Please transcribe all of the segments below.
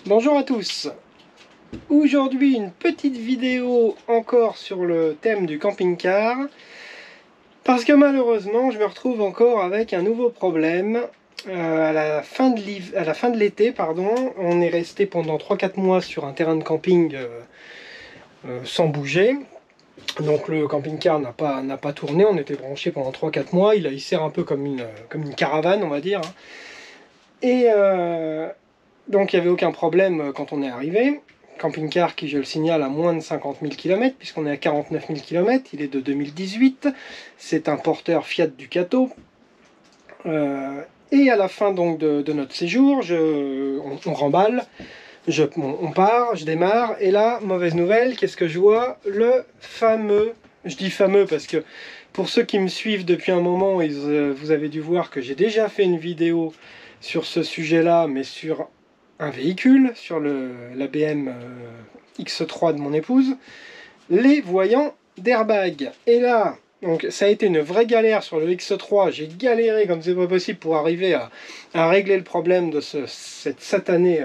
Bonjour à tous. Aujourd'hui une petite vidéo encore sur le thème du camping-car parce que malheureusement je me retrouve encore avec un nouveau problème. À la fin de l'été, pardon, on est resté pendant 3-4 mois sur un terrain de camping sans bouger. Donc le camping-car n'a pas tourné, on était branché pendant 3-4 mois, il sert un peu comme une caravane, on va dire. Et donc il n'y avait aucun problème quand on est arrivé. Camping-car qui, je le signale, a moins de 50 000 km, puisqu'on est à 49 000 km, il est de 2018, c'est un porteur Fiat Ducato. Et à la fin donc de notre séjour, on remballe, on part, je démarre, et là, mauvaise nouvelle, qu'est-ce que je vois? Le fameux, je dis fameux parce que pour ceux qui me suivent depuis un moment, vous avez dû voir que j'ai déjà fait une vidéo sur ce sujet-là, mais sur un véhicule, sur la BM X3 de mon épouse, les voyants d'airbag. Et là, donc ça a été une vraie galère sur le X3, j'ai galéré comme c'est pas possible pour arriver à régler le problème de ce satané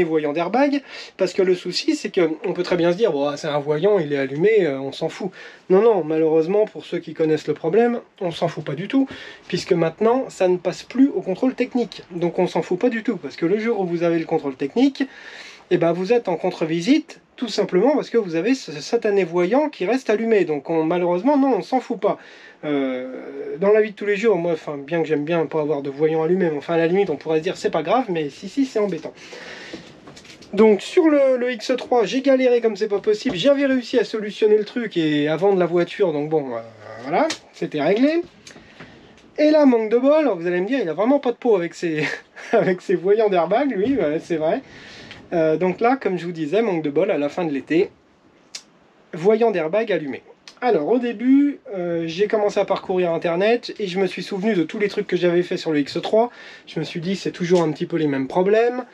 voyant d'airbag, parce que le souci c'est qu'on peut très bien se dire, bon, c'est un voyant, il est allumé, on s'en fout. Non, non, malheureusement pour ceux qui connaissent le problème, on s'en fout pas du tout, puisque maintenant ça ne passe plus au contrôle technique. Donc on s'en fout pas du tout, parce que le jour où vous avez le contrôle technique, et ben vous êtes en contre-visite, tout simplement parce que vous avez ce satané voyant qui reste allumé. Donc malheureusement, non, on s'en fout pas. Dans la vie de tous les jours, moi, bien que j'aime bien pas avoir de voyant allumé, mais enfin à la limite on pourrait se dire c'est pas grave, mais si c'est embêtant. Donc sur le X3, j'ai galéré comme c'est pas possible, j'avais réussi à solutionner le truc et à vendre la voiture, donc bon, voilà, c'était réglé. Et là, manque de bol, alors vous allez me dire, il a vraiment pas de peau avec ses, avec ses voyants d'airbag, lui, ouais, c'est vrai. Donc là, comme je vous disais, manque de bol à la fin de l'été, voyant d'airbag allumé. Alors au début, j'ai commencé à parcourir internet et je me suis souvenu de tous les trucs que j'avais fait sur le X3. Je me suis dit c'est toujours un petit peu les mêmes problèmes.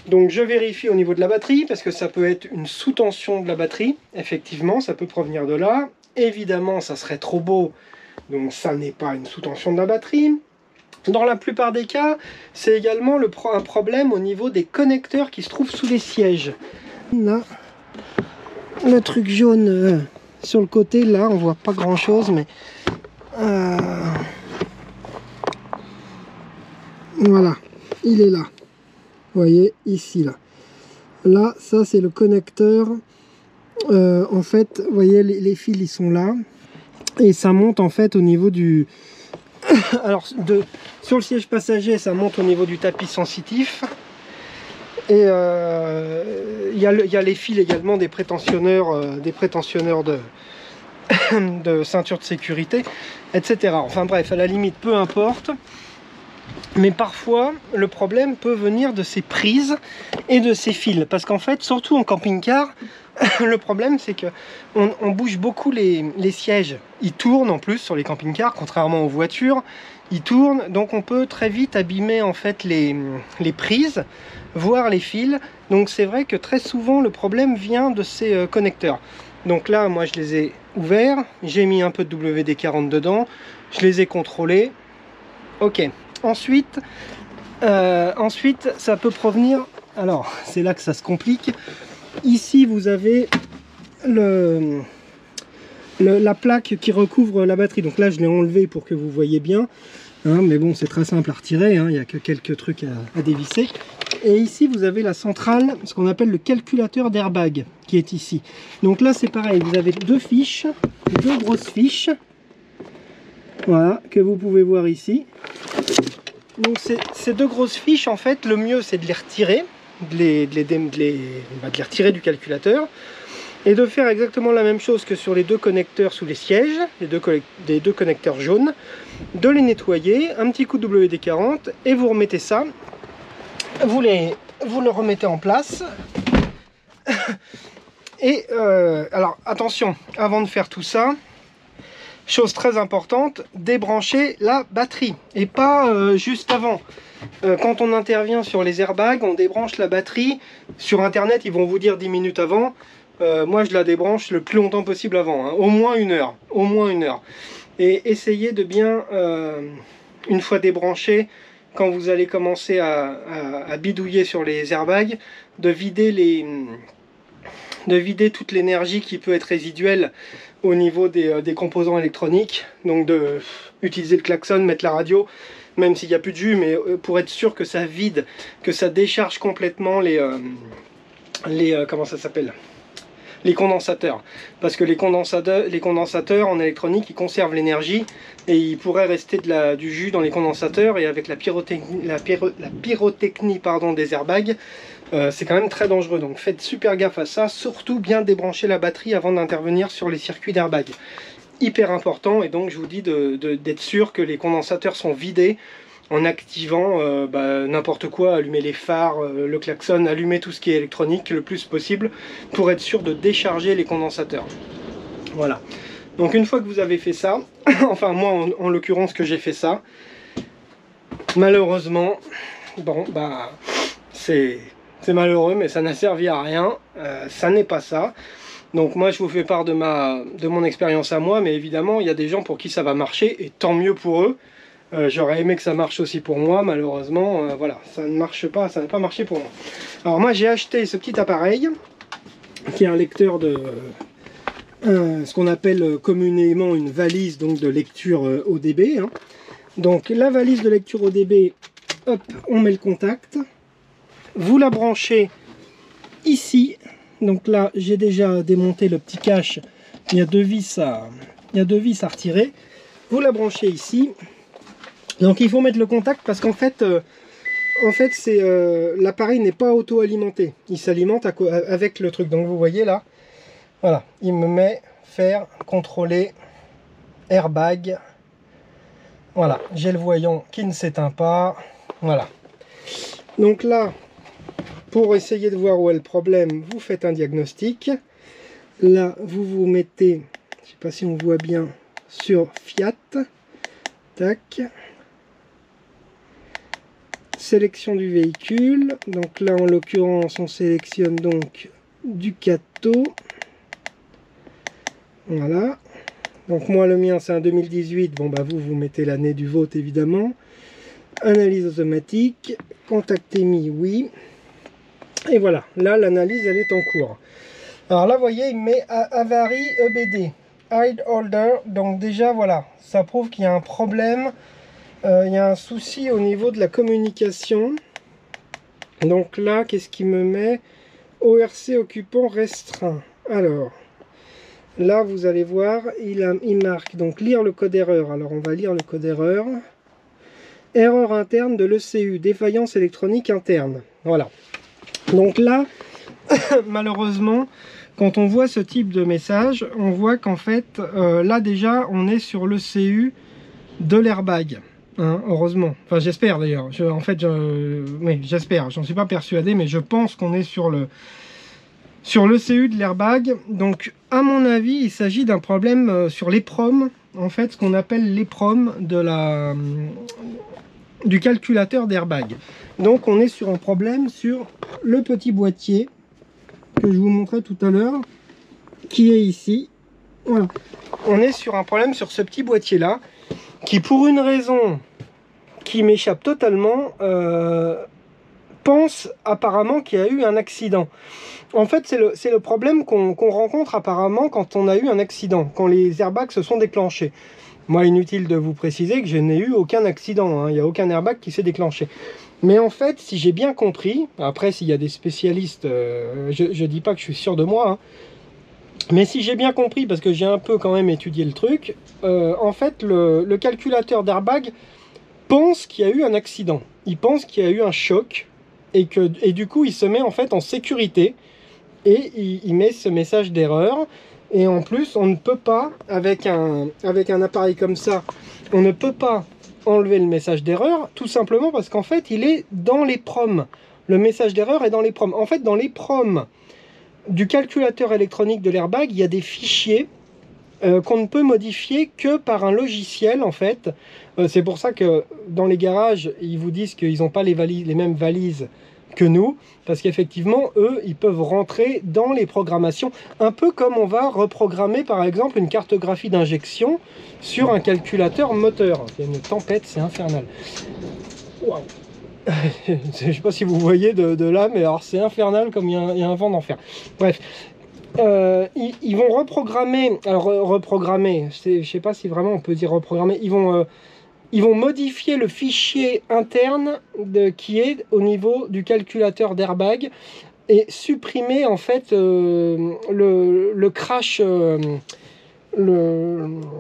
Donc je vérifie au niveau de la batterie parce que ça peut être une sous-tension de la batterie. Effectivement, ça peut provenir de là. Évidemment, ça serait trop beau, donc ça n'est pas une sous-tension de la batterie. Dans la plupart des cas, c'est également un problème au niveau des connecteurs qui se trouvent sous les sièges. Là, le truc jaune sur le côté, là, on voit pas grand chose, mais voilà, il est là. Vous voyez, ici, là. Là, ça, c'est le connecteur. En fait, vous voyez, les fils, ils sont là. Et ça monte, en fait, au niveau du... Alors, sur le siège passager, ça monte au niveau du tapis sensitif. Et il y a les fils également des prétentionneurs de ceinture de sécurité, etc. Enfin bref, à la limite, peu importe. Mais parfois, le problème peut venir de ces prises et de ces fils. Parce qu'en fait, surtout en camping-car, le problème c'est que on bouge beaucoup les sièges. Ils tournent en plus sur les camping-cars, contrairement aux voitures. Ils tournent, donc on peut très vite abîmer en fait les prises, voire les fils. Donc c'est vrai que très souvent le problème vient de ces connecteurs. Donc là, moi je les ai ouverts, j'ai mis un peu de WD-40 dedans, je les ai contrôlés. Ok. Ensuite, ça peut provenir... Alors, c'est là que ça se complique. Ici, vous avez la plaque qui recouvre la batterie. Donc là, je l'ai enlevé pour que vous voyez bien. Hein, mais bon, c'est très simple à retirer. Hein, il n'y a que quelques trucs à dévisser. Et ici, vous avez la centrale, ce qu'on appelle le calculateur d'airbag, qui est ici. Donc là, c'est pareil. Vous avez deux fiches, deux grosses fiches. Voilà, que vous pouvez voir ici. Donc ces deux grosses fiches, en fait, le mieux c'est de les retirer, de les retirer du calculateur et de faire exactement la même chose que sur les deux connecteurs sous les sièges, les deux connecteurs jaunes, de les nettoyer, un petit coup de WD-40 et vous remettez ça, vous le remettez en place. Et alors attention, avant de faire tout ça, chose très importante, débrancher la batterie et pas juste avant. Quand on intervient sur les airbags, on débranche la batterie. Sur internet, ils vont vous dire 10 minutes avant. Moi, je la débranche le plus longtemps possible avant, hein. Au moins 1 heure. Au moins 1 heure. Et essayez de bien, une fois débranché, quand vous allez commencer à bidouiller sur les airbags, de vider toute l'énergie qui peut être résiduelle au niveau des composants électroniques. Donc de utiliser le klaxon, mettre la radio, même s'il n'y a plus de jus, mais pour être sûr que ça vide, que ça décharge complètement comment ça s'appelle, les condensateurs. Parce que les condensateurs en électronique, ils conservent l'énergie et il pourrait rester du jus dans les condensateurs, et avec la pyrotechnie pardon, des airbags, c'est quand même très dangereux. Donc faites super gaffe à ça, surtout bien débrancher la batterie avant d'intervenir sur les circuits d'airbag. Hyper important, et donc je vous dis d'être sûr que les condensateurs sont vidés en activant n'importe quoi, allumer les phares, le klaxon, allumer tout ce qui est électronique le plus possible pour être sûr de décharger les condensateurs. Voilà. Donc une fois que vous avez fait ça, enfin moi en l'occurrence que j'ai fait ça, malheureusement, bon bah c'est malheureux, mais ça n'a servi à rien, ça n'est pas ça. Donc moi je vous fais part de mon expérience à moi, mais évidemment il y a des gens pour qui ça va marcher, et tant mieux pour eux. J'aurais aimé que ça marche aussi pour moi, malheureusement, voilà, ça ne marche pas, ça n'a pas marché pour moi. Alors moi j'ai acheté ce petit appareil, qui est un lecteur de... ce qu'on appelle communément une valise donc de lecture ODB. Hein. Donc la valise de lecture ODB, hop, on met le contact. Vous la branchez ici. Donc là, j'ai déjà démonté le petit cache. Il y a deux vis à retirer. Vous la branchez ici. Donc il faut mettre le contact parce qu'en fait, l'appareil n'est pas auto-alimenté. Il s'alimente avec le truc. Donc vous voyez là, voilà, il me met faire contrôler airbag. Voilà, j'ai le voyant qui ne s'éteint pas. Voilà. Donc là, pour essayer de voir où est le problème, vous faites un diagnostic. Là, vous mettez, je ne sais pas si on voit bien, sur Fiat. Tac. Sélection du véhicule. Donc là, en l'occurrence, on sélectionne donc Ducato. Voilà. Donc moi, le mien, c'est un 2018. Bon, bah vous mettez l'année du vôtre, évidemment. Analyse automatique. Contact émis, oui. Et voilà. Là, l'analyse, elle est en cours. Alors là, vous voyez, il met Avary EBD. Hide Holder. Donc déjà, voilà. Ça prouve qu'il y a un problème. Il y a un souci au niveau de la communication. Donc là, qu'est-ce qu'il me met? ORC occupant restreint. Alors, là, vous allez voir, il marque donc lire le code erreur. Alors, on va lire le code erreur. Erreur interne de l'ECU, défaillance électronique interne. Voilà. Donc là, malheureusement, quand on voit ce type de message, on voit qu'en fait, là déjà, on est sur l'ECU de l'airbag. Hein, heureusement, enfin j'espère d'ailleurs, oui, j'espère, j'en suis pas persuadé, mais je pense qu'on est sur l'ECU de l'airbag. Donc à mon avis, il s'agit d'un problème sur l'EPROM, en fait, ce qu'on appelle l'EPROM du calculateur d'airbag. Donc on est sur un problème sur le petit boîtier que je vous montrais tout à l'heure, qui est ici. Voilà. On est sur un problème sur ce petit boîtier là, qui pour une raison qui m'échappe totalement, pense apparemment qu'il y a eu un accident. En fait, c'est le problème qu'on rencontre apparemment quand on a eu un accident, quand les airbags se sont déclenchés. Moi, inutile de vous préciser que je n'ai eu aucun accident, hein. Il n'y a aucun airbag qui s'est déclenché. Mais en fait, si j'ai bien compris, après s'il y a des spécialistes, je ne dis pas que je suis sûr de moi, hein, mais si j'ai bien compris, parce que j'ai un peu quand même étudié le truc, en fait, le calculateur d'airbag pense qu'il y a eu un accident. Il pense qu'il y a eu un choc, et du coup, il se met en fait en sécurité, et il met ce message d'erreur. Et en plus, on ne peut pas, avec un appareil comme ça, on ne peut pas enlever le message d'erreur, tout simplement parce qu'en fait, il est dans les PROM. Le message d'erreur est dans les PROM. En fait, dans les PROM du calculateur électronique de l'airbag, il y a des fichiers qu'on ne peut modifier que par un logiciel, en fait. C'est pour ça que dans les garages, ils vous disent qu'ils n'ont pas les mêmes valises que nous, parce qu'effectivement, eux, ils peuvent rentrer dans les programmations, un peu comme on va reprogrammer, par exemple, une cartographie d'injection sur un calculateur moteur. Il y a une tempête, c'est infernal. Waouh. Je sais pas si vous voyez de là, mais alors c'est infernal comme il y a un vent d'enfer. Bref, ils vont reprogrammer, alors reprogrammer, je sais pas si vraiment on peut dire reprogrammer, ils vont modifier le fichier interne qui est au niveau du calculateur d'airbag et supprimer en fait le crash,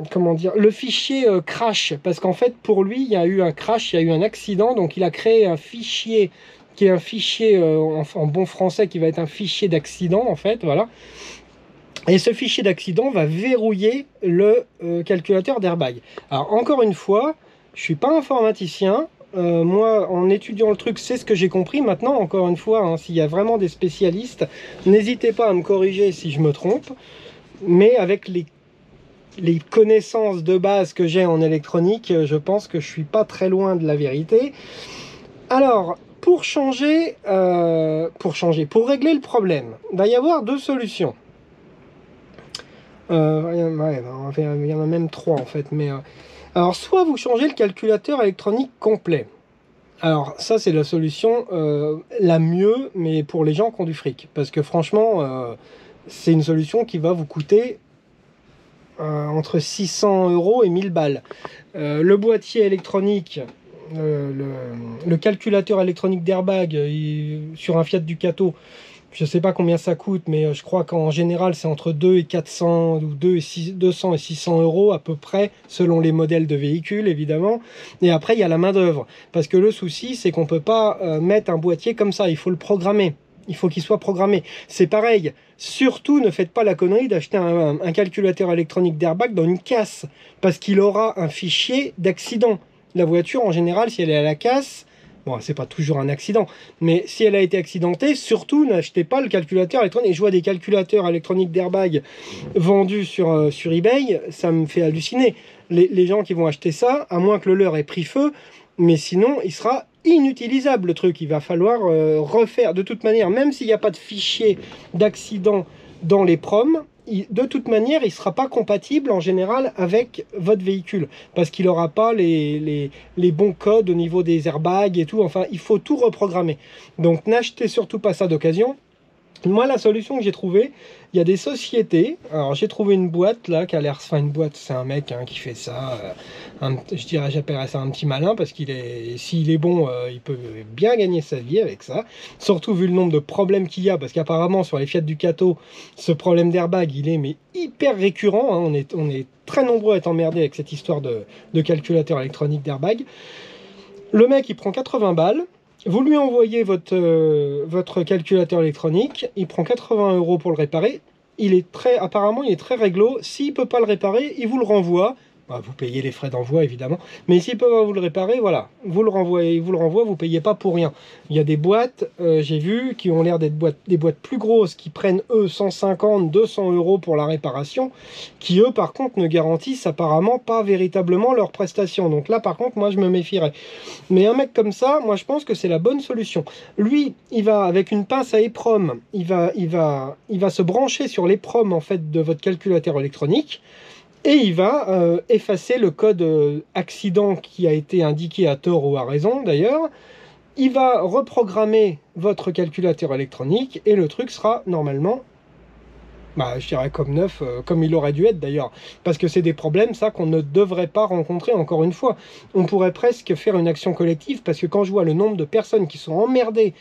comment dire, le fichier crash, parce qu'en fait pour lui il y a eu un crash, il y a eu un accident, donc il a créé un fichier qui est un fichier en bon français qui va être un fichier d'accident en fait, voilà. Et ce fichier d'accident va verrouiller le calculateur d'airbag. Alors encore une fois, je suis pas informaticien. Moi, en étudiant le truc, c'est ce que j'ai compris. Maintenant, encore une fois, hein, s'il y a vraiment des spécialistes, n'hésitez pas à me corriger si je me trompe. Mais avec les connaissances de base que j'ai en électronique, je pense que je suis pas très loin de la vérité. Alors, pour régler le problème, il va y avoir deux solutions. Il y en a même trois en fait. Mais, alors, soit vous changez le calculateur électronique complet. Alors, ça, c'est la solution la mieux, mais pour les gens qui ont du fric. Parce que franchement, c'est une solution qui va vous coûter entre 600 € et 1000 balles. Le boîtier électronique, le calculateur électronique d'airbag sur un Fiat Ducato, je ne sais pas combien ça coûte, mais je crois qu'en général c'est entre 2 et 400 ou 200 et 600 € à peu près, selon les modèles de véhicules évidemment. Et après il y a la main d'œuvre, parce que le souci c'est qu'on ne peut pas mettre un boîtier comme ça, il faut le programmer. Il faut qu'il soit programmé. C'est pareil, surtout ne faites pas la connerie d'acheter un calculateur électronique d'airbag dans une casse, parce qu'il aura un fichier d'accident. La voiture en général, si elle est à la casse, bon, c'est pas toujours un accident, mais si elle a été accidentée, surtout n'achetez pas le calculateur électronique. Et je vois des calculateurs électroniques d'airbag vendus sur eBay, ça me fait halluciner. Les gens qui vont acheter ça, à moins que le leur ait pris feu, mais sinon il sera inutilisable le truc. Il va falloir refaire de toute manière, même s'il n'y a pas de fichier d'accident dans les proms, de toute manière il ne sera pas compatible en général avec votre véhicule, parce qu'il n'aura pas les bons codes au niveau des airbags et tout. Enfin, il faut tout reprogrammer, donc n'achetez surtout pas ça d'occasion. Moi, la solution que j'ai trouvée, il y a des sociétés. Alors, j'ai trouvé une boîte là qui a l'air. Enfin, une boîte, c'est un mec qui fait ça. Je dirais, j'appellerais ça un petit malin, parce qu'il est, s'il est bon, il peut bien gagner sa vie avec ça. Surtout vu le nombre de problèmes qu'il y a, parce qu'apparemment sur les Fiat Ducato, ce problème d'airbag, il est mais hyper récurrent. Hein. On est très nombreux à être emmerdés avec cette histoire de calculateur électronique d'airbag. Le mec, il prend 80 balles. Vous lui envoyez votre calculateur électronique, il prend 80 € pour le réparer. Apparemment, il est très réglo. S'il ne peut pas le réparer, il vous le renvoie. Bah, vous payez les frais d'envoi évidemment, mais s'il peut pas vous le réparer, voilà, vous le renvoyez, vous payez pas pour rien. Il y a des boîtes, j'ai vu, qui ont l'air d'être des boîtes plus grosses, qui prennent eux 150, 200 € pour la réparation, qui eux par contre ne garantissent apparemment pas véritablement leurs prestations. Donc là par contre moi je me méfierais. Mais un mec comme ça, moi je pense que c'est la bonne solution. Lui, il va avec une pince à EEPROM, il va se brancher sur l'EEPROM en fait de votre calculateur électronique. Et il va effacer le code accident qui a été indiqué à tort ou à raison d'ailleurs. Il va reprogrammer votre calculateur électronique et le truc sera normalement, je dirais comme neuf, comme il aurait dû être d'ailleurs. Parce que c'est des problèmes, ça, qu'on ne devrait pas rencontrer encore une fois. On pourrait presque faire une action collective, parce que quand je vois le nombre de personnes qui sont emmerdées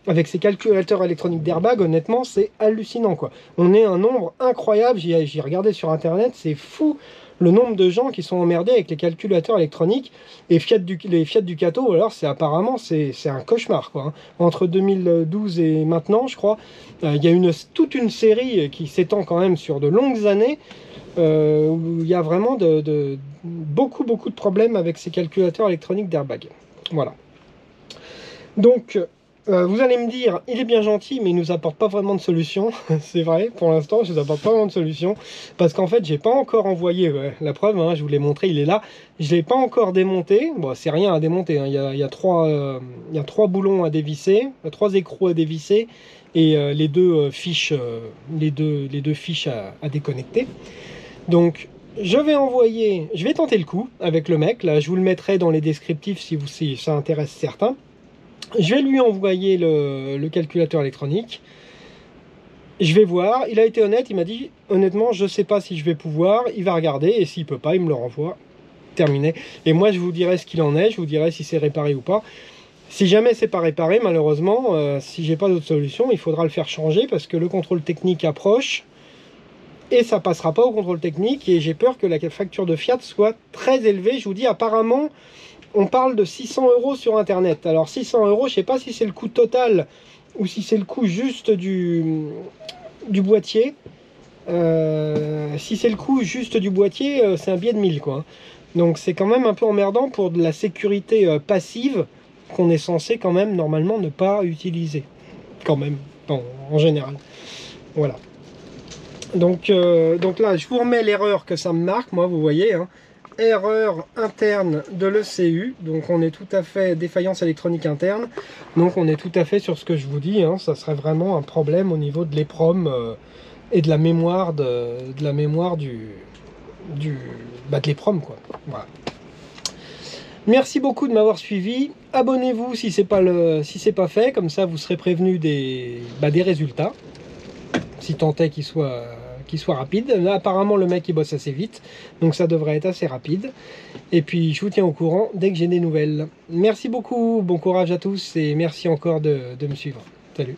avec ces calculateurs électroniques d'airbag, honnêtement, c'est hallucinant, quoi. On est un nombre incroyable, j'ai regardé sur Internet, c'est fou le nombre de gens qui sont emmerdés avec les calculateurs électroniques. Et les Fiat Ducato, alors, apparemment, c'est un cauchemar, quoi. Entre 2012 et maintenant, je crois, il y a toute une série qui s'étend quand même sur de longues années, où il y a vraiment beaucoup de problèmes avec ces calculateurs électroniques d'airbag. Voilà. Donc, vous allez me dire, il est bien gentil, mais il nous apporte pas vraiment de solution. C'est vrai, pour l'instant, je ne vous apporte pas vraiment de solution. Parce qu'en fait, j'ai pas encore envoyé, la preuve, hein, je vous l'ai montré, il est là. Je l'ai pas encore démonté. Bon, c'est rien à démonter, hein. Il y a trois boulons à dévisser, 3 écrous à dévisser, et les deux fiches à déconnecter. Donc, je vais tenter le coup avec le mec, là je vous le mettrai dans les descriptifs si ça intéresse certains. Je vais lui envoyer le calculateur électronique. Je vais voir, il a été honnête, il m'a dit honnêtement je sais pas si je vais pouvoir, il va regarder et s'il peut pas il me le renvoie. Terminé. Et moi je vous dirai ce qu'il en est, je vous dirai si c'est réparé ou pas. Si jamais c'est pas réparé, malheureusement, si j'ai pas d'autre solution, il faudra le faire changer parce que le contrôle technique approche et ça passera pas au contrôle technique et j'ai peur que la facture de Fiat soit très élevée. Je vous dis apparemment on parle de 600 € sur internet. Alors 600 €, je sais pas si c'est le coût total ou si c'est le coût juste du boîtier. Si c'est le coût juste du boîtier, c'est un billet de 1000 quoi. Donc c'est quand même un peu emmerdant pour de la sécurité passive qu'on est censé quand même normalement ne pas utiliser. Quand même, en général. Voilà. Donc là, je vous remets l'erreur que ça me marque, moi vous voyez, hein. Erreur interne de l'ECU, donc on est tout à fait défaillance électronique interne, donc on est tout à fait sur ce que je vous dis, hein. Ça serait vraiment un problème au niveau de l'EPROM et de la mémoire de l'EPROM quoi. Voilà. Merci beaucoup de m'avoir suivi. Abonnez-vous si c'est pas fait, comme ça vous serez prévenu des résultats, si tant est qu'il soit rapide. Là, apparemment le mec il bosse assez vite, donc ça devrait être assez rapide. Et puis je vous tiens au courant dès que j'ai des nouvelles. Merci beaucoup, bon courage à tous et merci encore de me suivre. Salut.